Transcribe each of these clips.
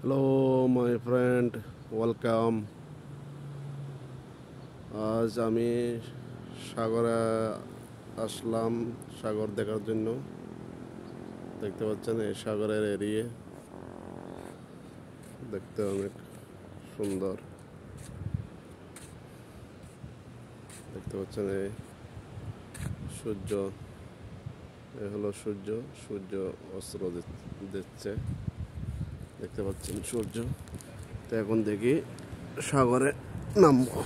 Hello my friend, welcome. আজ আমি সাগরে আসলাম সাগর দেখার জন্য। দেখতে পাচ্ছেন এই সাগরের এরিয়া দেখতে অনেক সুন্দর। দেখতে পাচ্ছেন এই সূর্য, এ হলো সূর্য। সূর্য অস্ত্র দিচ্ছে, দেখতে পাচ্ছেন সূর্য। তো এখন দেখি সাগরে নামবো,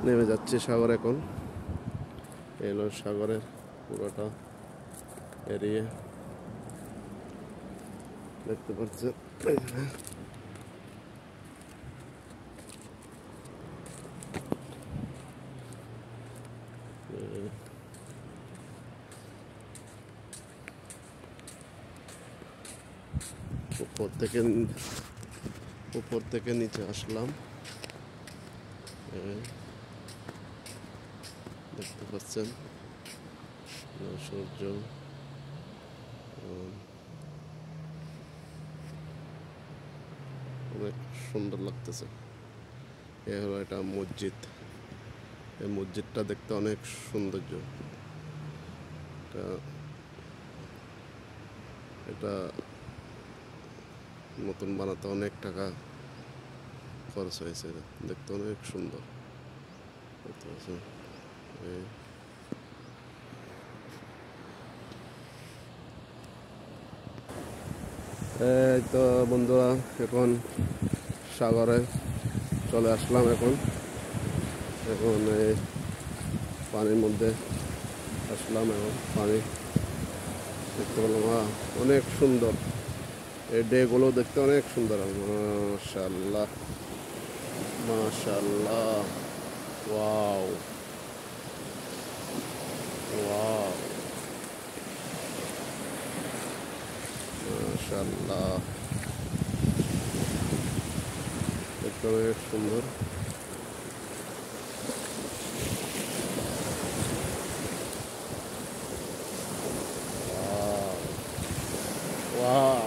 নেমে যাচ্ছে সাগর এখন। এই হলো সাগরের পুরোটা এরিয়া দেখতে পাচ্ছেন। উপর থেকে নিচে আসলাম। দেখতে পাচ্ছেন সূর্য, অনেক সুন্দর লাগতেছে। এ হলো এটা মসজিদ। এই মসজিদটা দেখতে অনেক সৌন্দর্য। এটা নতুন বানাতে অনেক টাকা খরচ হয়েছে। এটা দেখতে অনেক সুন্দর। দেখতে পাচ্ছেন এই তো বন্ধুরা, এখন সাগরে চলে আসলাম। এখন এই পানির মধ্যে আসলাম। এখন পানি দেখতে পেলাম, অনেক সুন্দর। এই ডেগুলো দেখতে অনেক সুন্দর। মাশাআল্লাহ, মাশাআল্লাহ, ওয়াও ওয়াও, মাশাআল্লাহ, দেখতে অনেক সুন্দর। ওয়াও, ওয়াও,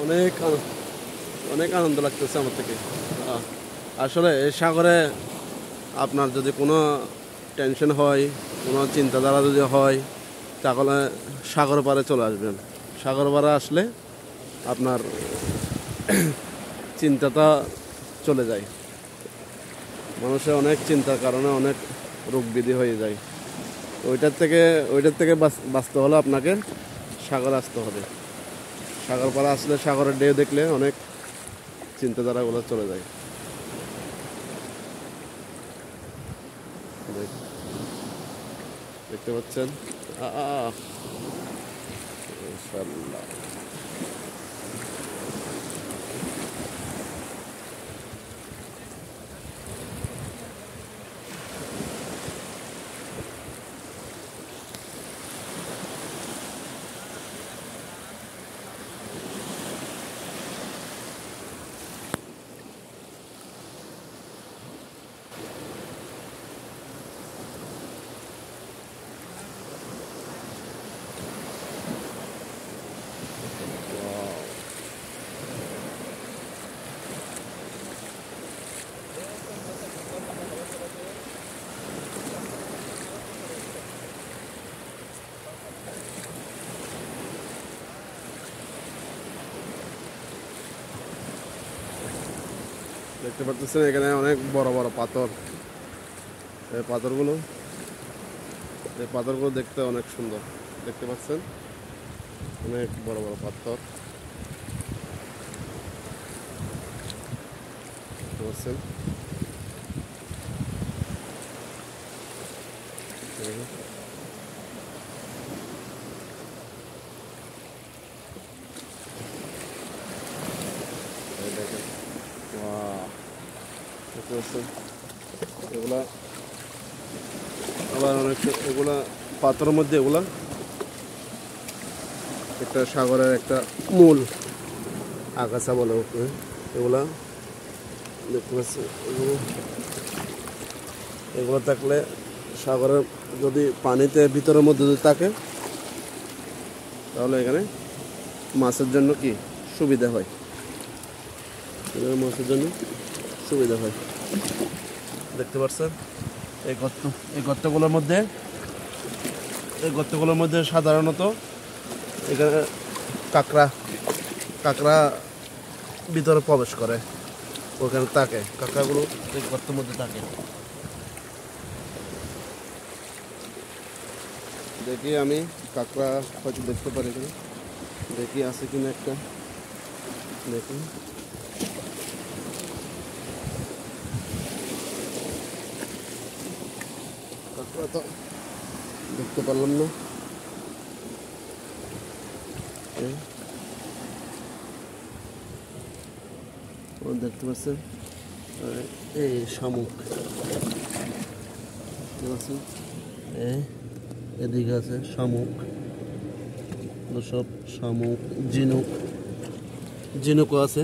অনেক অনেক আনন্দ লাগতেছে আমার থেকে। আসলে এই সাগরে আপনার যদি কোনো টেনশন হয়, কোনো চিন্তাধারা যদি হয়, তাহলে সাগর পাড়ে চলে আসবেন। সাগর পাড়ে আসলে আপনার চিন্তাটা চলে যায়। মানুষের অনেক চিন্তার কারণে অনেক রোগ ব্যাধি হয়ে যায়। ওইটার থেকে বাঁচতে হলে আপনাকে সাগর আসতে হবে। সাগর পাড়ে আসলে সাগরের ঢেউ দেখলে অনেক চিন্তাধারাগুলো চলে যায়। দেখতে পাচ্ছেন, ইনশাআল্লাহ। দেখতে পাচ্ছেন এখানে অনেক বড় বড় পাথর। এই পাথরগুলো দেখতে অনেক সুন্দর। দেখতে পাচ্ছেন অনেক বড় বড় পাথর। দেখতে পাচ্ছেন দেখতে পাচ্ছেন এগুলা আবার অনেক এগুলা পাথরের মধ্যে এগুলা একটা সাগরের একটা মূল আগাছা বলে ওকে এগুলা দেখতে পাচ্ছেন এগুলো থাকলে সাগরের যদি পানিতে ভিতরের মধ্যে যদি থাকে তাহলে এখানে মাছের জন্য কি সুবিধা হয়, মাছের জন্য সুবিধা হয়। দেখতে পাচ্ছেন এই গর্তগুলোর মধ্যে সাধারণত এখানে কাঁকড়া ভিতরে প্রবেশ করে, ওখানে থাকে কাঁকড়াগুলো এই গর্তের মধ্যে থাকে। দেখি আমি কাঁকড়া হয়তো দেখতে পারি এখানে, দেখি আছে কিনা একটা, দেখি কাঁকড়া তো দেখতে পারলাম না। দেখতে পাচ্ছেন এই শামুক দেখতে পাচ্ছেন, এদিকে আছে শামুক, সব শামুক, ঝিনুকও আছে।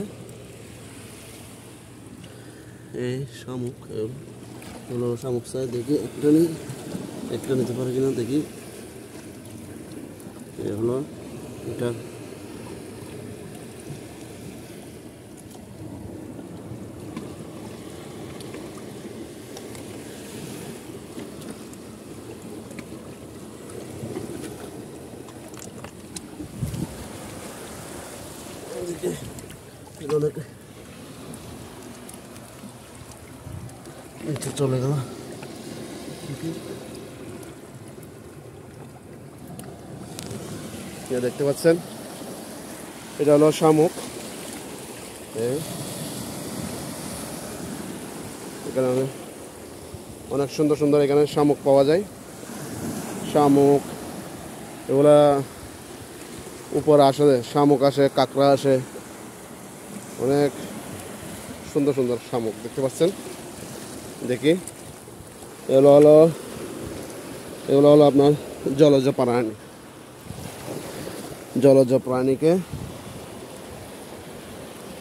এই শামুক হলো শামুক চাই, দেখি একটা নিতে পারে কিনা দেখি। এ হলো এটা নিচে চলে গেল। দেখতে পাচ্ছেন এটা হলো শামুক, এখানে অনেক সুন্দর সুন্দর এখানে শামুক পাওয়া যায়। শামুক এগুলা উপরে আসে, শামুক আসে, কাঁকড়া আসে, অনেক সুন্দর সুন্দর শামুক দেখতে পাচ্ছেন। দেখি এগুলো হলো আপনার জলজ প্রাণীকে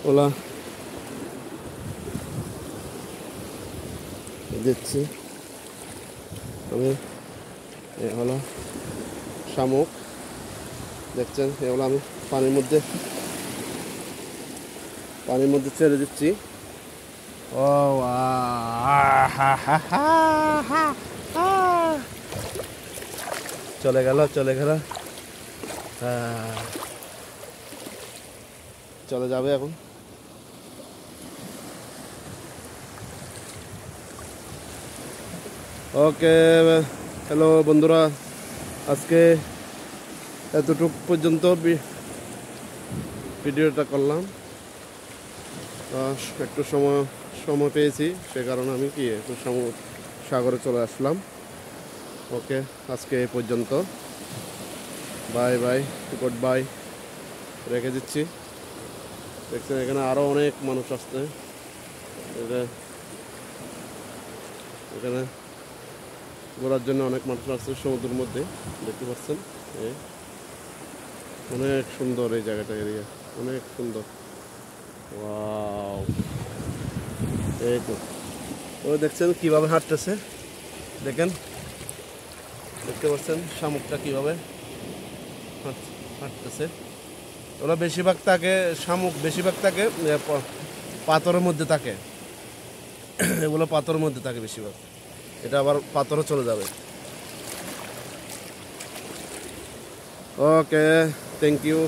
ওলা দিচ্ছি আমি। এ হলো শামুক দেখছেন, এগুলো আমি পানির মধ্যে ছেড়ে দিচ্ছি। ও চলে গেল চলে যাবে এখন। ওকে হ্যালো বন্ধুরা, আজকে এতটুকু পর্যন্ত ভিডিওটা করলাম। একটু সময় পেয়েছি, সে কারণে আমি একটু সাগরে চলে আসলাম। ওকে আজকে এই পর্যন্ত, বাই বাই, গুড বাই, রেখে দিচ্ছি। দেখছেন এখানে আরও অনেক মানুষ আসছে, এখানে ঘোরার জন্য অনেক মানুষ আসছে সমুদ্রের মধ্যে। দেখতে পাচ্ছেন অনেক সুন্দর এই জায়গাটা, এরিয়া অনেক সুন্দর। ওয়াও, এই তো ওই দেখছেন কিভাবে হাঁটতেছে, দেখতে পাচ্ছেন শামুকটা কিভাবে হাঁটতেছে। ওরা শামুক বেশিরভাগ থাকে পাথরের মধ্যে থাকে, এগুলো পাথরের মধ্যে থাকে বেশিরভাগ। এটা আবার পাথরও চলে যাবে। ওকে, থ্যাংক ইউ।